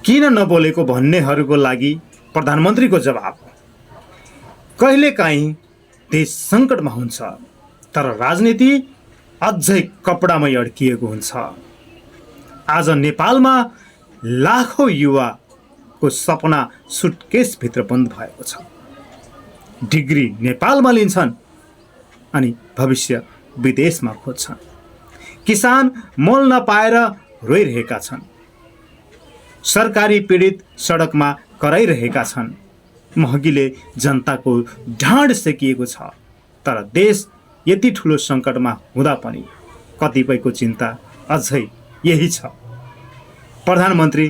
किन नबोलेको भन्नेहरूको लागि प्रधानमन्त्रीको जवाब। कहिलेकाहीँ देश सङ्कटमा हुन्छ तर राजनीति अझै कपडामै अड्किएको हुन्छ। आज नेपालमा लाखौँ युवाको सपना सुटकेसभित्र बन्द भएको छ। डिग्री नेपालमा लिन्छन् अनि भविष्य विदेशमा खोज्छन्। किसान मोल नपाएर रोइरहेका छन्। सरकारी पीडित सडकमा कराइरहेका छन्। महँगीले जनताको ढाड सेकिएको छ। तर देश यति ठुलो सङ्कटमा हुँदा पनि कतिपयको चिन्ता अझै यही छ। प्रधानमन्त्री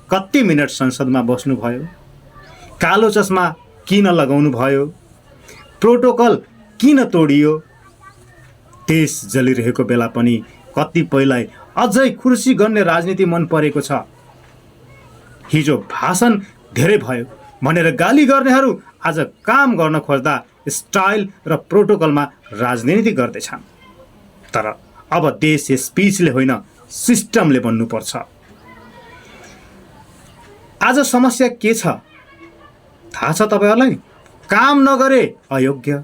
कति मिनट संसदमा बस्नुभयो? कालो चस्मा किन लगाउनु भयो? प्रोटोकल किन तोडियो? देश जलिरहेको बेला पनि कतिपयलाई अझै खुर्सी गर्ने राजनीति मन परेको छ। हिजो भाषण धेरै भयो भनेर गाली गर्नेहरू आज काम गर्न खोज्दा स्टाइल र प्रोटोकलमा राजनीति गर्दैछन्। तर अब देश स्पिचले होइन सिस्टमले बन्नुपर्छ। आज समस्या के छ थाहा छ तपाईहरुलाई? काम नगरे अयोग्य,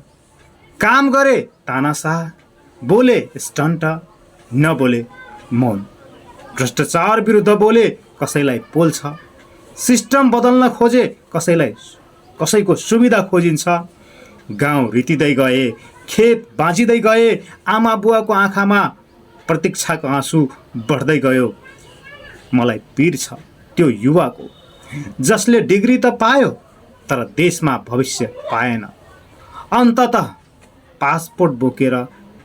काम गरे तानाशाह, बोले स्टन्ट, नबोले मौन। भ्रष्टाचार विरुद्ध बोले कसैलाई पोल्छ, सिस्टम बदल्न खोजे कसैको सुविधा खोजिन्छ। गाउँ रितिँदै गए, खेत बाँचिँदै गए, आमा बुवाको आँखामा प्रतीक्षाको आँसु बढ्दै गयो। मलाई पीर छ त्यो युवाको जसले डिग्री त पायो तर देशमा भविष्य पाएन। अन्ततः पासपोर्ट बोकेर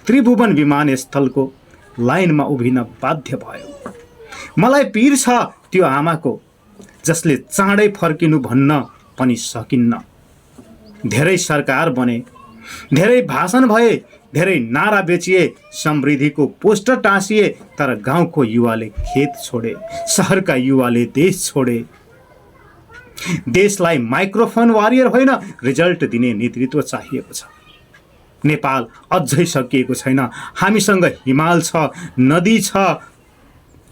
त्रिभुवन विमानस्थलको लाइनमा उभिन बाध्य भयो। मलाई पीर छ त्यो आमाको जसले चाँडै फर्किनु भन्न पनि सकिन्न। धेरै सरकार बने, धेरै भाषण भए, धेरै नारा बेचिए, समृद्धिको पोस्टर टाँसिए, तर गाउँको युवाले खेत छोडे, शहरका युवाले देश छोडे। देशलाई माइक्रोफोन वारियर होइन रिजल्ट दिने नेतृत्व चाहिएको छ। नेपाल अझै सकिएको छैन। हामीसँग हिमाल छ, नदी छ,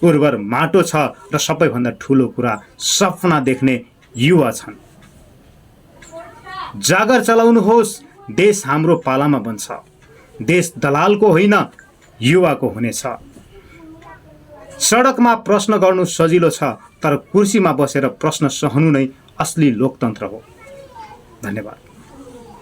उर्वर माटो छ र सबैभन्दा ठुलो कुरा सपना देख्ने युवा छन्। जागर चलाउनुहोस्, देश हाम्रो पालामा बन्छ। देश दलालको होइन युवाको हुनेछ। सडकमा प्रश्न गर्नु सजिलो छ तर कुर्सीमा बसेर प्रश्न सहनु नै असली लोकतन्त्र हो। धन्यवाद।